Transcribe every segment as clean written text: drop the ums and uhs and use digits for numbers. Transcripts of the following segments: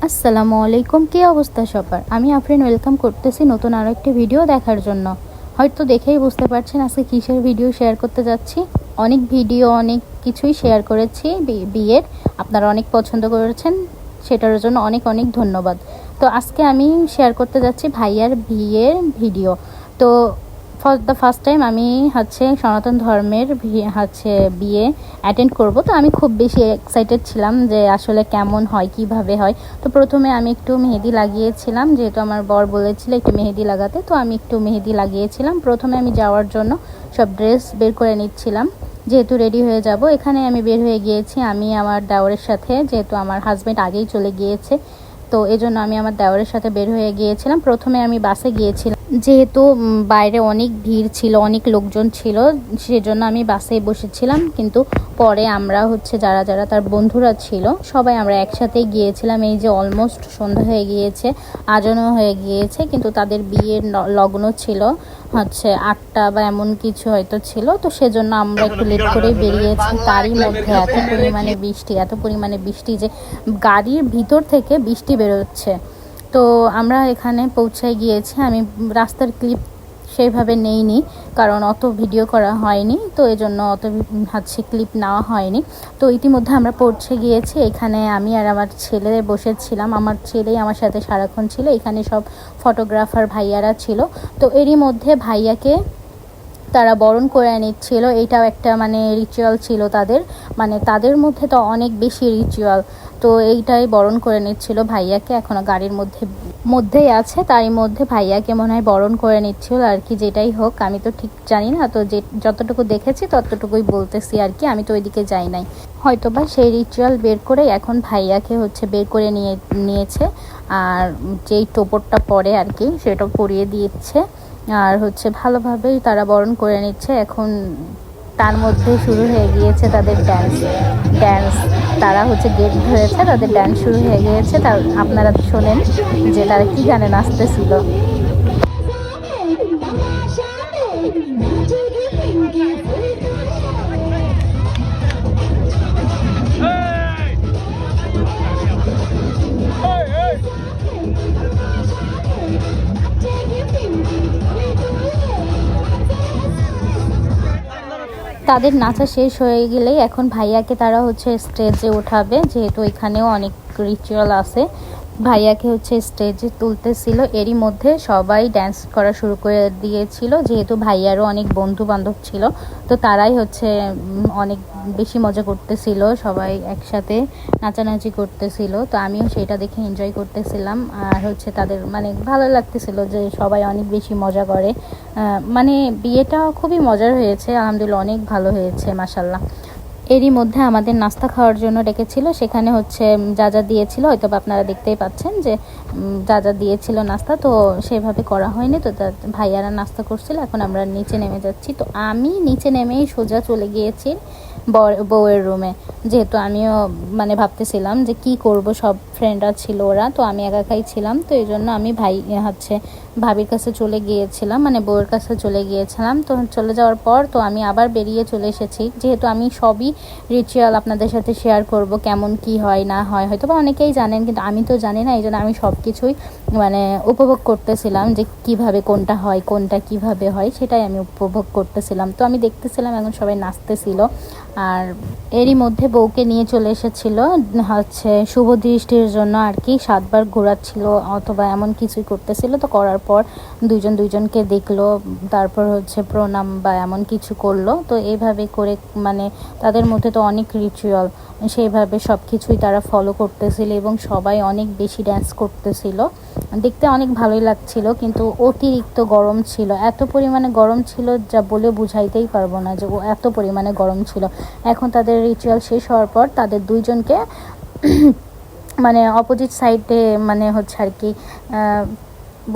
আসসালামু আলাইকুম, কী অবস্থা সবার? আমি আফরিন ওয়েলকাম করতেছি নতুন আরও একটি ভিডিও দেখার জন্য। হয়তো দেখেই বুঝতে পারছেন আজকে কিসের ভিডিও শেয়ার করতে যাচ্ছি। অনেক ভিডিও অনেক কিছুই শেয়ার করেছি বিয়ের, আপনারা অনেক পছন্দ করেছেন, সেটার জন্য অনেক অনেক ধন্যবাদ। তো আজকে আমি শেয়ার করতে যাচ্ছি ভাইয়ার বিয়ের ভিডিও। তো ফর দ্য ফার্স্ট টাইম আমি সনাতন ধর্মের বিয়ে অ্যাটেন্ড করব। তো আমি খুব বেশি এক্সাইটেড ছিলাম যে আসলে কেমন হয়, কিভাবে হয়। তো প্রথমে আমি একটু মেহেদি লাগিয়েছিলাম, যেহেতু আমার বর বলেছিল একটু মেহেদি লাগাতে, তো আমি একটু মেহেদি লাগিয়েছিলাম। প্রথমে আমি যাওয়ার জন্য সব ড্রেস বের করে নিচ্ছিলাম, যেহেতু রেডি হয়ে যাব। এখানে আমি বের হয়ে গিয়েছি আমি আমার দেওরের সাথে, যেহেতু আমার হাজব্যান্ড আগেই চলে গিয়েছে, তো এজন্য আমি আমার দেওরের সাথে বের হয়ে গিয়েছিলাম। প্রথমে আমি বাসে গিয়েছিলাম, যেহেতু বাইরে অনেক ভিড় ছিল, অনেক লোকজন ছিল, সেজন্য আমি বাসেই বসেছিলাম। কিন্তু পরে আমরা যারা যারা তার বন্ধুরা ছিল সবাই আমরা একসাথেই গিয়েছিলাম। এই যে অলমোস্ট সন্ধ্যা হয়ে গিয়েছে, আজানও হয়ে গিয়েছে, কিন্তু তাদের বিয়ের লগ্ন ছিল 8টা বা এমন কিছু হয়তো ছিল। তো সেজন্য আমরা একটু লেট করেই বেরিয়েছি। তারই মধ্যে এত পরিমাণে বৃষ্টি যে গাড়ির ভিতর থেকে বৃষ্টি বেরোচ্ছে। তো আমরা এখানে পৌঁছায় গিয়েছি। আমি রাস্তার ক্লিপ সেইভাবে নেইনি, কারণ অত ভিডিও করা হয়নি, তো এজন্য অত ক্লিপ নেওয়া হয়নি। তো ইতিমধ্যে আমরা পৌঁছে গিয়েছি। এখানে আমি আর আমার ছেলে বসেছিলাম, আমার ছেলেই আমার সাথে সারাক্ষণ ছিল। এখানে সব ফটোগ্রাফার ভাইয়ারা ছিল। তো এরই মধ্যে ভাইয়াকে তারা বরণ করে নিচ্ছিল। এইটাও একটা রিচুয়াল ছিল তাদের, তাদের মধ্যে তো অনেক বেশি রিচুয়াল। তো এইটাই বরণ করে নিচ্ছিল ভাইয়াকে, এখনও গাড়ির মধ্যেই আছে। তারই মধ্যে ভাইয়াকে মনে হয় বরণ করে নিচ্ছিল আর কি। যেটাই হোক, আমি তো ঠিক জানি না, তো যতটুকু দেখেছি ততটুকুই বলতেছি আর কি। আমি তো ওইদিকে যাই নাই, হয়তোবা সেই রিচুয়াল বের করে এখন ভাইয়াকে বের করে নিয়েছে। আর যেই টোপরটা পরে আর কি, সেটা পরিয়ে দিচ্ছে। আর ভালোভাবেই তারা বরণ করে নিচ্ছে। এখন তার মধ্যে শুরু হয়ে গিয়েছে তাদের ড্যান্স। তারা গেট ধরেছে, তাদের ড্যান্স শুরু হয়ে গিয়েছে। আপনারা শোনেন যে তারা কি গানে নাচতেছিল। তাদের নাচা শেষ হয়ে গেলেই এখন ভাইয়াকে তারা স্টেজে উঠাবে, যেহেতু এখানেও অনেক রিচুয়াল আছে। ভাইয়াকে স্টেজে তুলতেছিল, এরই মধ্যে সবাই ড্যান্স করা শুরু করে দিয়েছিল। যেহেতু ভাইয়ারও অনেক বন্ধু বান্ধব ছিল, তো তারাই অনেক বেশি মজা করতেছিল, সবাই একসাথে নাচানাচি করতেছিল। তো আমিও সেটা দেখে এনজয় করতেছিলাম। আর তাদের ভালো লাগতেছিল যে সবাই অনেক বেশি মজা করে। বিয়েটা খুবই মজার হয়েছে, আলহামদুলিল্লাহ অনেক ভালো হয়েছে মাশাল্লাহ। এরই মধ্যে আমাদের নাস্তা খাওয়ার জন্য ডেকেছিল। সেখানে যা যা দিয়েছিল হয়তো আপনারা দেখতেই পাচ্ছেন যে যা যা দিয়েছিল নাস্তা, তো সেভাবে করা হয়নি। তো ভাইয়ারা নাস্তা করছিল। এখন আমরা নিচে নেমে যাচ্ছি। তো আমি নিচে নেমেই সোজা চলে গিয়েছি বউয়ের রুমে, যেহেতু আমিও ভাবতেছিলাম যে কি করব, সব ফ্রেন্ডরা ছিল ওরা, তো আমি একাই ছিলাম। তো এই জন্য আমি ভাবির কাছে চলে গিয়েছিলাম, বউয়ের কাছে চলে গিয়েছিলাম। তো চলে যাওয়ার পর তো আমি আবার বেরিয়ে চলে এসেছি, যেহেতু আমি সবই রিচুয়াল আপনাদের সাথে শেয়ার করব, কেমন কি হয় না হয় হয়তো বা অনেকেই জানেন, কিন্তু আমি তো জানি না। এই জন্য আমি সব কিছুই উপভোগ করতেছিলাম যে কিভাবে কোনটা হয়, কোনটা কিভাবে হয়, সেটাই আমি উপভোগ করতেছিলাম। তো আমি দেখতেছিলাম এখন সবাই নাচতেছিল। আর এরই মধ্যে বউকে নিয়ে চলে এসেছিল শুভ দৃষ্টির জন্য আর কি। 7বার ঘোরাচ্ছিল অথবা এমন কিছুই করতেছিল। তো করার পর দুইজনকে দেখলো, তারপর প্রণাম বা এমন কিছু করলো। তো এইভাবে করে তাদের মধ্যে তো অনেক রিচুয়াল, সেইভাবে সব কিছুই তারা ফলো করতেছিল এবং সবাই অনেক বেশি ড্যান্স করতেছিল। দেখতে অনেক ভালোই লাগছিল, কিন্তু অতিরিক্ত গরম ছিল, এত পরিমাণে গরম ছিল যা বলে বুঝাইতেই পারবো না যে এত পরিমাণে গরম ছিল। এখন তাদের রিচুয়াল শেষ হওয়ার পর তাদের দুইজনকে অপোজিট সাইডে আর কি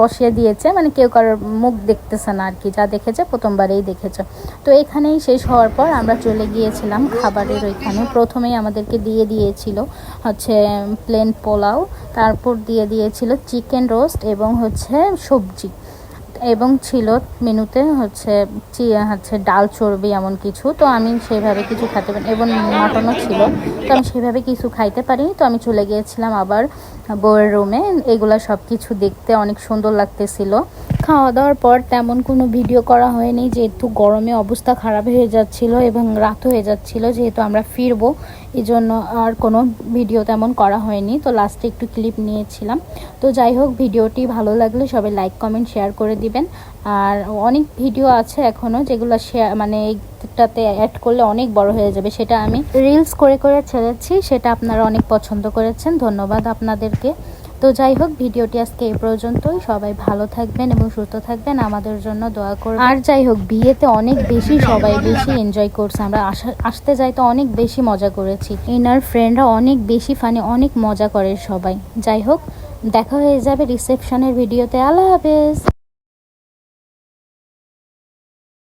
বসিয়ে দিয়েছে, কেউ কারোর মুখ দেখতেছে না আর কি, যা দেখেছে প্রথমবারেই দেখেছে। তো এখানেই শেষ হওয়ার পর আমরা চলে গিয়েছিলাম খাবারের ওইখানে। প্রথমেই আমাদেরকে দিয়েছিল প্লেন পোলাও, তারপর দিয়েছিল চিকেন রোস্ট এবং সবজি। এবং ছিল মেনুতে হচ্ছে ডাল চর্বি এমন কিছু। তো আমি সেভাবে কিছু খেতে পারি, এবং মাটনও ছিল। তো আমি সেভাবে কিছু খাইতে পারিনি। তো আমি চলে গিয়েছিলাম আবার বউয়ের রুমে। এগুলো সব কিছু দেখতে অনেক সুন্দর লাগতেছিল। খাওয়া দাওয়ার পর তেমন কোনো ভিডিও করা হয়নি, যেহেতু গরমে অবস্থা খারাপ হয়ে যাচ্ছিল এবং রাত হয়ে যাচ্ছিল, যেহেতু আমরা ফিরবো এই জন্য আর কোনো ভিডিও তেমন করা হয়নি। তো লাস্টে একটু ক্লিপ নিয়েছিলাম। তো যাই হোক, ভিডিওটি ভালো লাগলে সবাই লাইক কমেন্ট শেয়ার করে দিবেন। আর অনেক ভিডিও আছে এখনও, যেগুলো শেয়ার মানে এইটাতে অ্যাড করলে অনেক বড় হয়ে যাবে, সেটা আমি রিলস করে করে ছেড়েছি, সেটা আপনারা অনেক পছন্দ করেছেন, ধন্যবাদ আপনাদেরকে। তো যাই হোক, ভিডিওটি আজকে এই পর্যন্তই। সবাই ভালো থাকবেন এবং সুস্থ থাকবেন, আমাদের জন্য দোয়া করবেন। আর যাই হোক, বিয়েতে অনেক বেশি সবাই বেশি এনজয় করছে, আমরা আসতে যাইতে অনেক বেশি মজা করেছি। ইনার ফ্রেন্ডরা অনেক বেশি ফানি, অনেক মজা করে সবাই। যাই হোক, দেখা হয়ে যাবে রিসেপশনের ভিডিওতে। আল্লাহ হাফেজ।